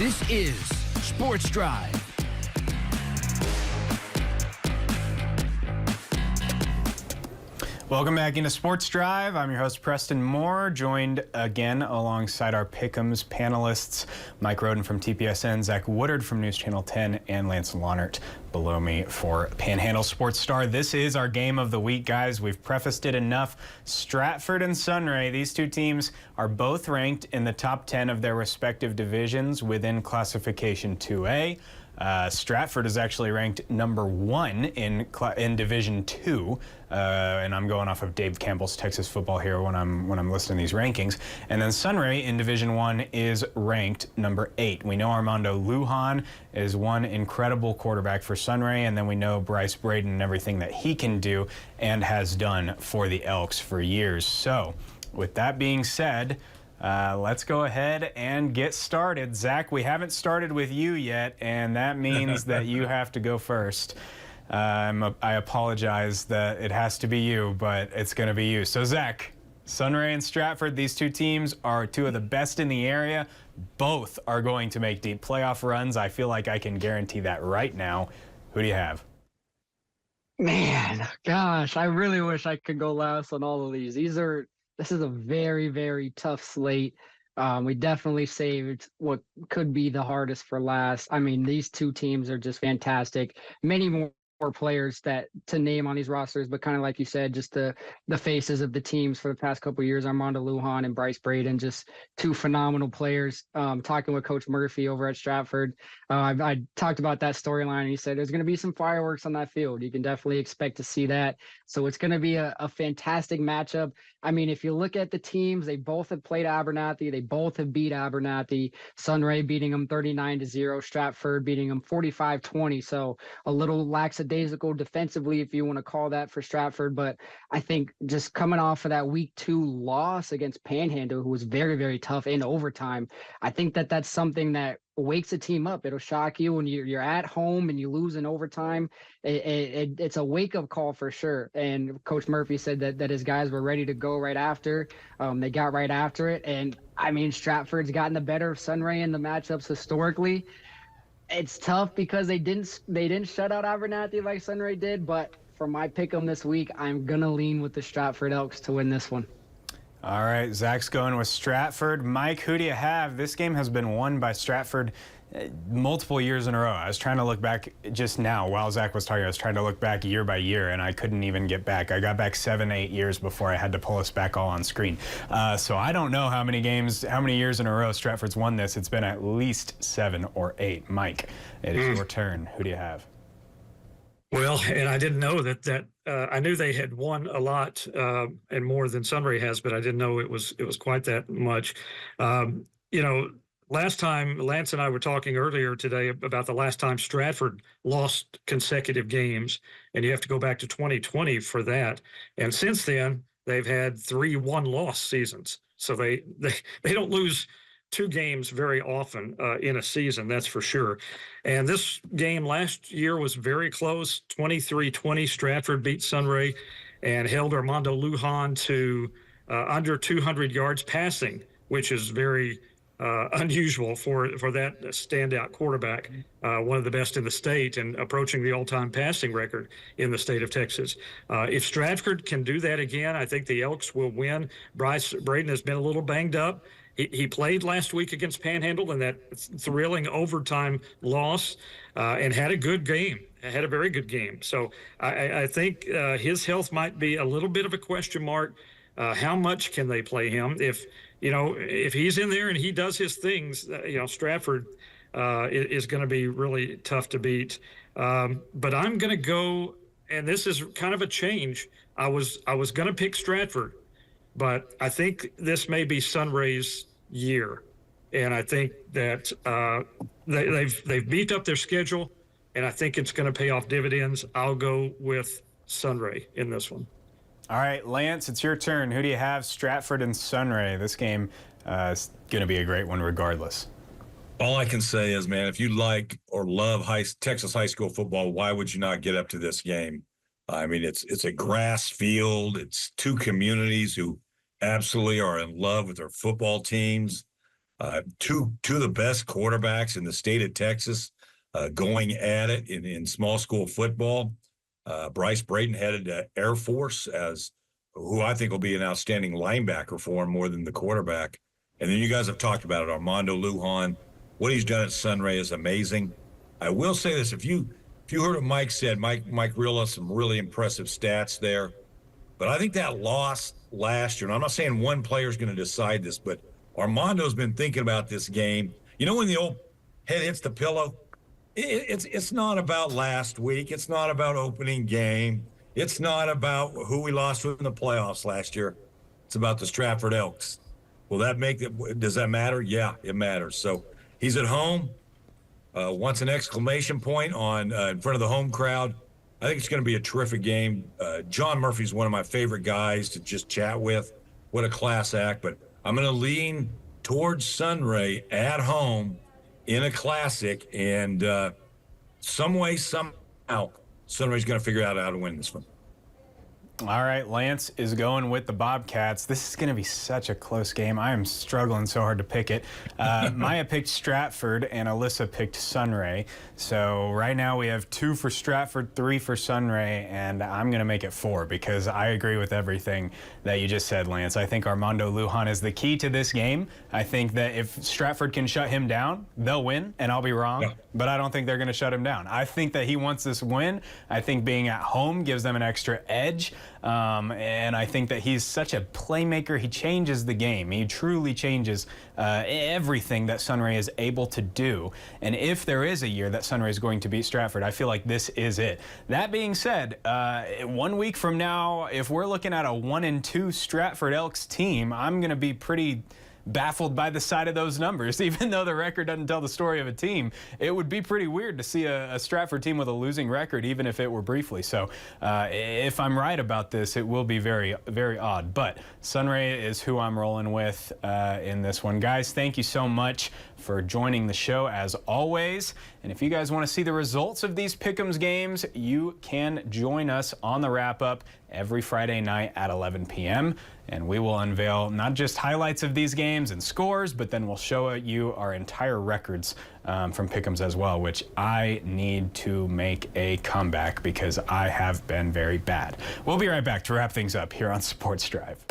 This is Sports Drive. Welcome back into Sports Drive. I'm your host, Preston Moore, joined again alongside our Pick'ems panelists, Mike Roden from TPSN, Zach Woodard from News Channel 10, and Lance Launert below me for Panhandle Sports Star. This is our game of the week, guys. We've prefaced it enough. Stratford and Sunray, these two teams are both ranked in the top 10 of their respective divisions within Classification 2A. Stratford is actually ranked number 1 in Division 2, and I'm going off of Dave Campbell's Texas Football here when I'm listing these rankings. And then Sunray in Division 1 is ranked number 8. We know Armando Lujan is one incredible quarterback for Sunray, and then we know Bryce Braden and everything that he can do and has done for the Elks for years. So, with that being said, let's go ahead and get started. Zach, we haven't started with you yet, and that means that you have to go first. I apologize that it has to be you, but it's going to be you. So, Zach, Sunray and Stratford, these two teams are two of the best in the area. Both are going to make deep playoff runs. I feel like I can guarantee that right now. Who do you have? Man, gosh, I really wish I could go last on all of these. This is a very, very tough slate. We definitely saved what could be the hardest for last. I mean, these two teams are just fantastic. Many more players to name on these rosters, but kind of like you said, just the faces of the teams for the past couple of years, Armando Lujan and Bryce Braden, just two phenomenal players. Talking with Coach Murphy over at Stratford, I talked about that storyline, and he said there's going to be some fireworks on that field. You can definitely expect to see that. So it's going to be a fantastic matchup. I mean, if you look at the teams, they both have played Abernathy. They both have beat Abernathy. Sunray beating them 39-0. Stratford beating them 45-20. So a little lackadaisical defensively, if you want to call that, for Stratford. But I think just coming off of that week 2 loss against Panhandle, who was very, very tough in overtime, I think that's something that wakes a team up. It'll shock you when you're at home and you lose in overtime. It's a wake-up call for sure. And Coach Murphy said that his guys were ready to go right after. They got right after it. And, I mean, Stratford's gotten the better of Sunray in the matchups historically. It's tough because they didn't shut out Abernathy like Sunray did. But for my pick 'em this week, I'm going to lean with the Stratford Elks to win this one. All right, Zach's going with Stratford. Mike, who do you have? This game has been won by Stratford multiple years in a row. I was trying to look back just now while Zach was talking. I was trying to look back year by year, and I couldn't even get back. I got back 7-8 years before I had to pull us back all on screen. So I don't know how many years in a row Stratford's won this. It's been at least 7 or 8. Mike, it is your turn. Who do you have? Well, and I didn't know that I knew they had won a lot and more than Sunray has, but I didn't know it was quite that much. Last time Lance and I were talking earlier today about the last time Stratford lost consecutive games, and you have to go back to 2020 for that. And since then, they've had 3 one-loss seasons. So they don't lose 2 games very often in a season, that's for sure. And this game last year was very close, 23-20. Stratford beat Sunray and held Armando Lujan to under 200 yards passing, which is very unusual for that standout quarterback, one of the best in the state and approaching the all-time passing record in the state of Texas. If Stratford can do that again, I think the Elks will win. Bryce Braden has been a little banged up. He played last week against Panhandle in that thrilling overtime loss and had a good game, had a very good game. So I think his health might be a little bit of a question mark. How much can they play him? If he's in there and he does his things, Stratford is going to be really tough to beat. But I'm going to go, and this is kind of a change. I was going to pick Stratford, but I think this may be Sunray's year, and I think that they've beefed up their schedule, and I think it's going to pay off dividends. I'll go with Sunray in this one. All right, Lance, it's your turn. Who do you have? Stratford and Sunray. This game is going to be a great one regardless. All I can say is, man, if you like or love Texas high school football, why would you not get up to this game? I mean, it's a grass field. It's 2 communities who absolutely are in love with their football teams. Two of the best quarterbacks in the state of Texas going at it in small school football. Bryce Braden headed to Air Force as who I think will be an outstanding linebacker for him more than the quarterback. And then you guys have talked about it. Armando Lujan, what he's done at Sunray is amazing. I will say this: if you heard what Mike said, Mike reeled us some really impressive stats there. But I think that loss last year, and I'm not saying one player is going to decide this, but Armando's been thinking about this game. You know when the old head hits the pillow? It's not about last week. It's not about opening game. It's not about who we lost to in the playoffs last year. It's about the Stratford Elks. Will that make it? Does that matter? Yeah, it matters. So he's at home. Wants an exclamation point on in front of the home crowd. I think it's going to be a terrific game. John Murphy's one of my favorite guys to just chat with. What a class act. But I'm going to lean towards Sunray at home in a classic. And some way, somehow, Sunray's going to figure out how to win this one. All right, Lance is going with the Bobcats. This is going to be such a close game. I am struggling so hard to pick it. Maya picked Stratford and Alyssa picked Sunray. So right now we have 2 for Stratford, 3 for Sunray, and I'm going to make it 4 because I agree with everything that you just said, Lance. I think Armando Lujan is the key to this game. I think that if Stratford can shut him down, they'll win, and I'll be wrong. Yeah. But I don't think they're going to shut him down. I think that he wants this win. I think being at home gives them an extra edge. And I think that he's such a playmaker. He changes the game. He truly changes everything that Sunray is able to do. And if there is a year that Sunray is going to beat Stratford, I feel like this is it. That being said, 1 week from now, if we're looking at a 1-2 Stratford Elks team, I'm going to be pretty baffled by the side of those numbers. Even though the record doesn't tell the story of a team, it would be pretty weird to see a Stratford team with a losing record, even if it were briefly. So if I'm right about this, it will be very, very odd. But Sunray is who I'm rolling with in this one. Guys, thank you so much for joining the show as always. And if you guys want to see the results of these Pick'ems games, you can join us on the wrap-up every Friday night at 11 p.m. And we will unveil not just highlights of these games and scores, but then we'll show you our entire records from Pick'ems as well, which I need to make a comeback because I have been very bad. We'll be right back to wrap things up here on Sports Drive.